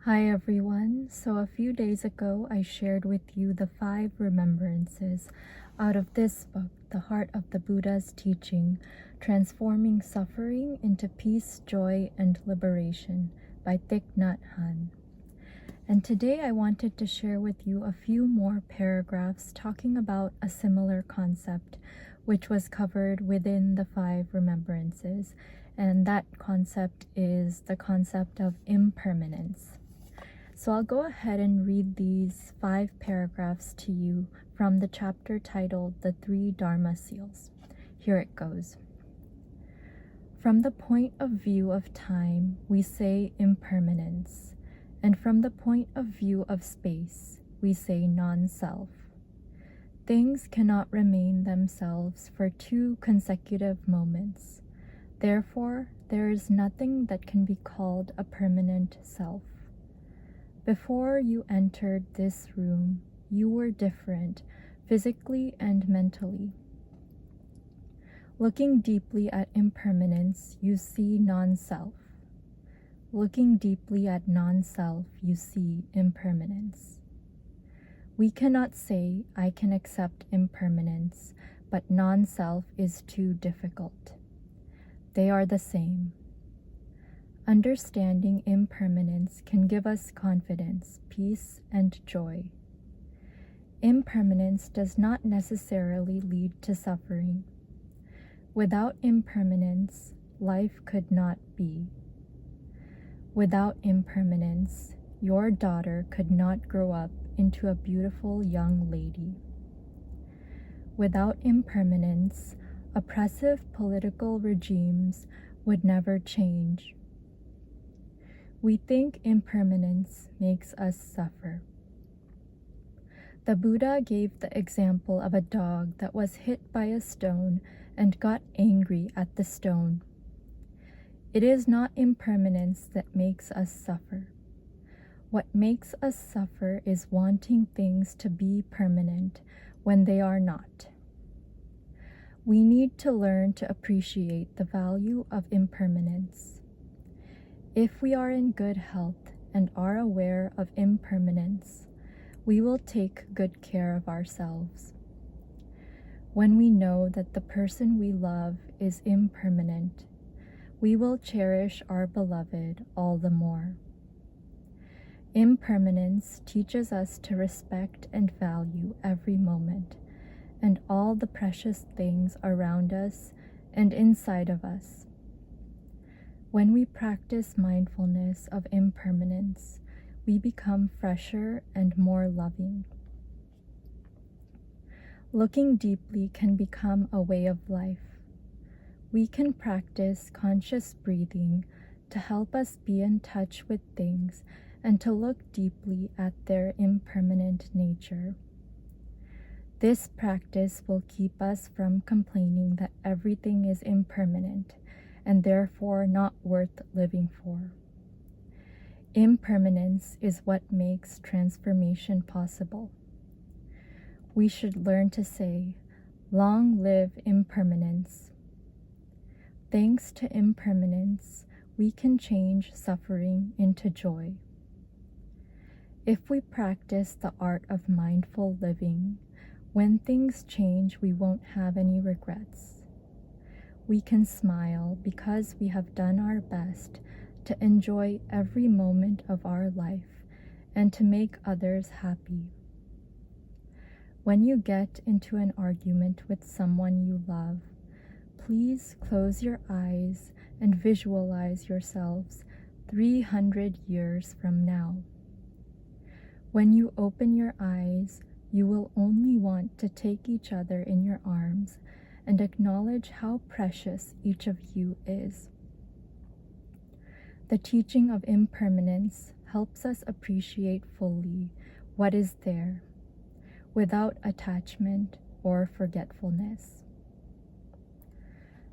Hi everyone. So a few days ago I shared with you the 5 remembrances out of this book, The Heart of the Buddha's Teaching, Transforming Suffering into Peace, Joy, and Liberation by Thích Nhất Hạnh. And today I wanted to share with you a few more paragraphs talking about a similar concept which was covered within the 5 remembrances, and that concept is the concept of impermanence. So I'll go ahead and read these 5 paragraphs to you from the chapter titled The Three Dharma Seals. Here it goes. From the point of view of time, we say impermanence, and from the point of view of space, we say non-self. Things cannot remain themselves for 2 consecutive moments. Therefore, there is nothing that can be called a permanent self. Before you entered this room, you were different, physically and mentally. Looking deeply at impermanence, you see non-self. Looking deeply at non-self, you see impermanence. We cannot say, I can accept impermanence, but non-self is too difficult. They are the same. Understanding impermanence can give us confidence, peace, and joy. Impermanence does not necessarily lead to suffering. Without impermanence, life could not be. Without impermanence, your daughter could not grow up into a beautiful young lady. Without impermanence, oppressive political regimes would never change. We think impermanence makes us suffer. The Buddha gave the example of a dog that was hit by a stone and got angry at the stone. It is not impermanence that makes us suffer. What makes us suffer is wanting things to be permanent when they are not. We need to learn to appreciate the value of impermanence. If we are in good health and are aware of impermanence, we will take good care of ourselves. When we know that the person we love is impermanent, we will cherish our beloved all the more. Impermanence teaches us to respect and value every moment and all the precious things around us and inside of us. When we practice mindfulness of impermanence, we become fresher and more loving. Looking deeply can become a way of life. We can practice conscious breathing to help us be in touch with things and to look deeply at their impermanent nature. This practice will keep us from complaining that everything is impermanent and therefore not worth living for. Impermanence is what makes transformation possible. We should learn to say, "Long live impermanence." Thanks to impermanence, we can change suffering into joy. If we practice the art of mindful living, when things change, we won't have any regrets. We can smile because we have done our best to enjoy every moment of our life and to make others happy. When you get into an argument with someone you love, please close your eyes and visualize yourselves 300 years from now. When you open your eyes, you will only want to take each other in your arms and acknowledge how precious each of you is. The teaching of impermanence helps us appreciate fully what is there, without attachment or forgetfulness.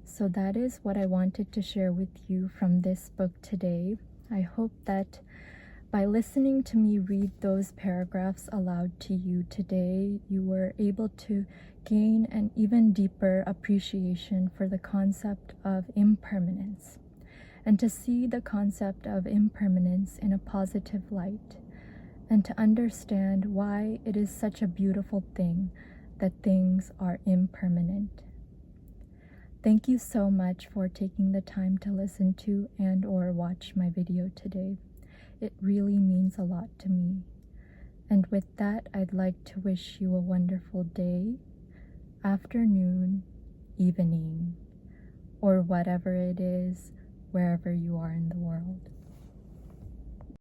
So that is what I wanted to share with you from this book today. I hope that by listening to me read those paragraphs aloud to you today, you were able to gain an even deeper appreciation for the concept of impermanence. and to see the concept of impermanence in a positive light, and to understand why it is such a beautiful thing that things are impermanent. Thank you so much for taking the time to listen to and/or watch my video today. It really means a lot to me. And with that, I'd like to wish you a wonderful day, afternoon, evening, or whatever it is, wherever you are in the world.